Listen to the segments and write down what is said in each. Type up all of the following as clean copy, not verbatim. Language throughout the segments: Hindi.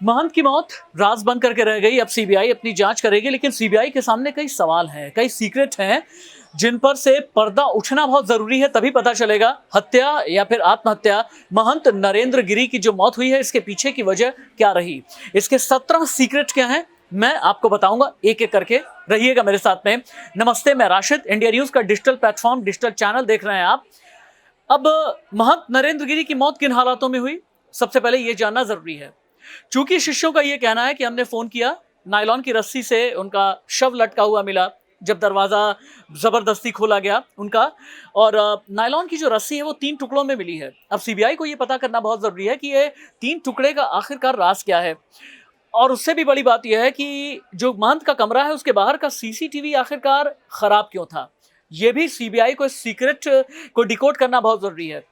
महंत की मौत राज बन करके रह गई। अब सीबीआई अपनी जांच करेगी, लेकिन सीबीआई के सामने कई सवाल हैं, कई सीक्रेट हैं जिन पर से पर्दा उठना बहुत जरूरी है। तभी पता चलेगा हत्या या फिर आत्महत्या। महंत नरेंद्र गिरी की जो मौत हुई है, इसके पीछे की वजह क्या रही, इसके 17 सीक्रेट क्या हैं, मैं आपको बताऊंगा एक एक करके। रहिएगा मेरे साथ में। नमस्ते, मैं राशिद, इंडिया न्यूज का डिजिटल प्लेटफॉर्म, डिजिटल चैनल देख रहे हैं आप। अब महंत नरेंद्र गिरी की मौत किन हालातों में हुई, सबसे पहले यह जानना जरूरी है। चूंकि शिष्यों का यह कहना है कि हमने फोन किया, नायलॉन की रस्सी से उनका शव लटका हुआ मिला जब दरवाजा जबरदस्ती खोला गया उनका, और नायलॉन की जो रस्सी है वो 3 टुकड़ों में मिली है। अब सीबीआई को यह पता करना बहुत जरूरी है कि ये 3 टुकड़े का आखिरकार राज क्या है। और उससे भी बड़ी बात यह है कि जो महंत का कमरा है उसके बाहर का सीसीटीवी आखिरकार खराब क्यों था। यह भी सीबीआई को इस सीक्रेट को डिकोड करना बहुत जरूरी है।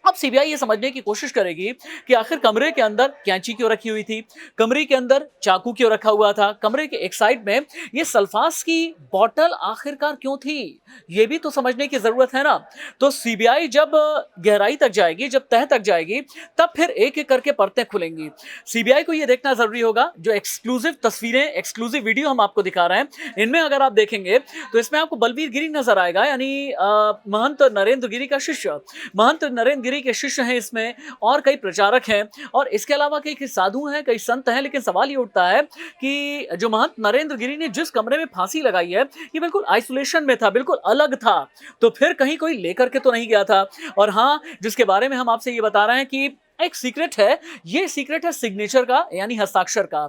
अब सीबीआई ये समझने की कोशिश करेगी कि आखिर कमरे के अंदर कैंची क्यों रखी हुई थी, कमरे के अंदर चाकू क्यों रखा हुआ था, कमरे के एक साइड में ये सल्फास की बोतल आखिरकार क्यों थी, ये भी तो समझने की जरूरत है ना। तो सीबीआई जब गहराई तक जाएगी, जब तह तक जाएगी, तब फिर एक एक करके परतें खुलेंगी। सीबीआई को ये देखना जरूरी होगा, जो एक्सक्लूसिव तस्वीरें, एक्सक्लूसिव वीडियो हम आपको दिखा रहे हैं, इनमें अगर आप देखेंगे तो इसमें आपको बलवीर गिरी नजर आएगा, यानी महंत नरेंद्र गिरी का शिष्य। महंत नरेंद्र गिरी के शिष्य हैं इसमें, और कई प्रचारक हैं, और इसके अलावा कई साधु हैं, कई संत हैं। लेकिन सवाल ये उठता है कि जो महंत नरेंद्र गिरी ने जिस कमरे में फांसी लगाई है, ये बिल्कुल आइसोलेशन में था, बिल्कुल अलग था। तो फिर कहीं कोई लेकर के तो नहीं गया था। और हाँ, जिसके बारे में हम आपसे ये बता रहे हैं कि एक सीक्रेट है, ये सीक्रेट है सिग्नेचर का, यानी हस्ताक्षर का।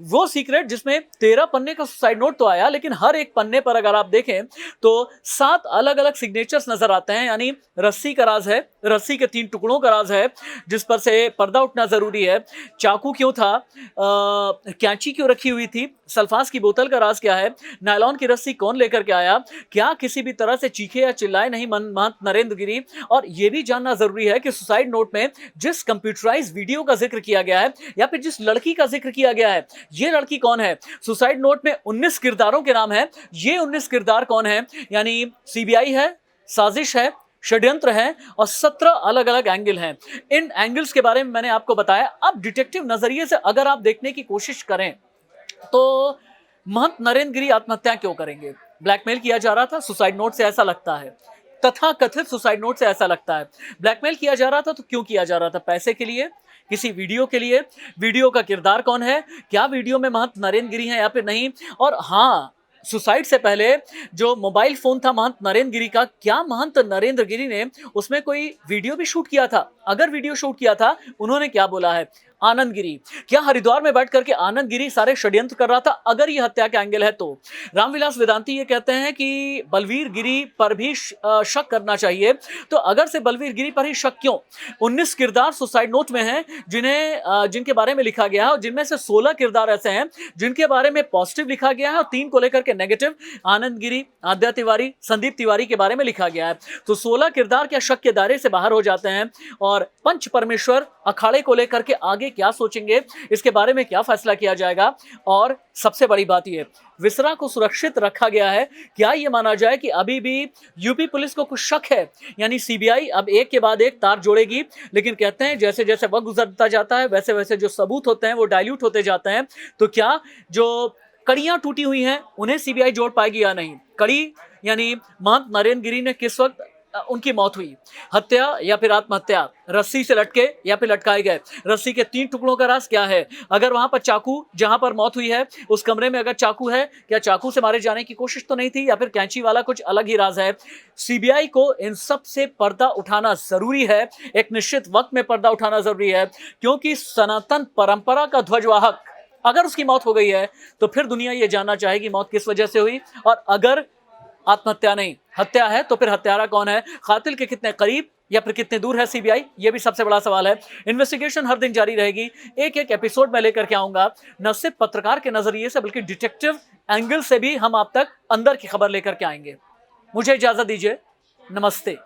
वो सीक्रेट जिसमें 13 पन्ने का सुसाइड नोट तो आया, लेकिन हर एक पन्ने पर अगर आप देखें तो 7 अलग अलग सिग्नेचर्स नजर आते हैं। यानी रस्सी का राज है, रस्सी के 3 टुकड़ों का राज है जिस पर से पर्दा उठना जरूरी है। चाकू क्यों था, कैंची क्यों रखी हुई थी, सल्फास की बोतल का राज क्या है, नायलॉन की रस्सी कौन लेकर के आया, क्या किसी भी तरह से चीखे या चिल्लाए नहीं महंत नरेंद्र गिरी। और यह भी जानना जरूरी है कि सुसाइड नोट में जिस कंप्यूटराइज वीडियो का जिक्र किया गया है, या फिर जिस लड़की का जिक्र किया गया है, ये लड़की कौन है। सुसाइड नोट में 19 किरदारों के नाम है, ये 19 किरदार कौन है। यानी सीबीआई है, साजिश है, षड्यंत्र है, और 17 अलग अलग एंगल हैं। इन एंगल्स के बारे में मैंने आपको बताया। अब डिटेक्टिव नजरिए से अगर आप देखने की कोशिश करें तो महंत नरेंद्र गिरी आत्महत्या क्यों करेंगे। ब्लैकमेल किया जा रहा था, सुसाइड नोट से ऐसा लगता है, तथा कथित सुसाइड नोट से ऐसा लगता है। ब्लैकमेल किया जा रहा था तो क्यों किया जा रहा था, पैसे के लिए, किसी वीडियो के लिए। वीडियो का किरदार कौन है, क्या वीडियो में महंत नरेंद्र गिरी हैं या फिर नहीं। और हाँ, सुसाइड से पहले जो मोबाइल फोन था महंत नरेंद्र गिरी का, क्या महंत नरेंद्र गिरी ने उसमें कोई वीडियो भी शूट किया था। अगर वीडियो शूट किया था, उन्होंने क्या बोला है। आनंद गिरी, क्या हरिद्वार में बैठ करके आनंद गिरी सारे षड्यंत्र कर रहा था, अगर ये हत्या का एंगल है तो। रामविलास वेदांती ये कहते हैं कि बलवीर गिरी पर भी शक करना चाहिए। तो अगर से बलवीर गिरी पर ही शक क्यों, 19 किरदार सुसाइड नोट में हैं जिनके बारे में लिखा गया है, और जिनमें से 16 किरदार ऐसे हैं जिनके बारे में पॉजिटिव लिखा गया है, और 3 को लेकर के नेगेटिव, आनंद गिरी, आद्या तिवारी, संदीप तिवारी के बारे में लिखा गया है। तो 16 किरदार क्या शक के दायरे से बाहर हो जाते हैं। और पंच परमेश्वर अखाड़े को लेकर के आगे क्या सोचेंगे, इसके बारे में क्या फैसला किया जाएगा। और सबसे बड़ी बात यह, विसरा को सुरक्षित रखा गया है। क्या यह माना जाए कि अभी भी यूपी पुलिस को कुछ शक है, यानी सीबीआई अब एक के बाद एक तार जोड़ेगी। लेकिन कहते हैं जैसे जैसे वक्त गुजरता जाता है, वैसे वैसे जो सबूत होते हैं वो डाइल्यूट होते जाते हैं। तो क्या जो कड़ियां टूटी हुई हैं उन्हें सीबीआई जोड़ पाएगी या नहीं। कड़ी यानी महंत नरेंद्र गिरी ने किस वक्त उनकी मौत हुई, हत्या या फिर आत्महत्या, रस्सी से लटके या फिर लटकाए गए, रस्सी के 3 टुकड़ों का राज क्या है। अगर वहां पर चाकू, जहां पर मौत हुई है उस कमरे में अगर चाकू है, क्या चाकू से मारे जाने की कोशिश तो नहीं थी, या फिर कैंची वाला कुछ अलग ही राज है। सीबीआई को इन सब से पर्दा उठाना जरूरी है, एक निश्चित वक्त में पर्दा उठाना जरूरी है, क्योंकि सनातन परंपरा का ध्वजवाहक अगर उसकी मौत हो गई है तो फिर दुनिया ये जानना चाहेगी मौत किस वजह से हुई। और अगर आत्महत्या नहीं, हत्या है, तो फिर हत्यारा कौन है, कातिल के कितने करीब या फिर कितने दूर है सीबीआई, ये भी सबसे बड़ा सवाल है। इन्वेस्टिगेशन हर दिन जारी रहेगी, एक एक एपिसोड में लेकर के आऊंगा, न सिर्फ पत्रकार के नजरिए से बल्कि डिटेक्टिव एंगल से भी हम आप तक अंदर की खबर लेकर के आएंगे। मुझे इजाजत दीजिए, नमस्ते।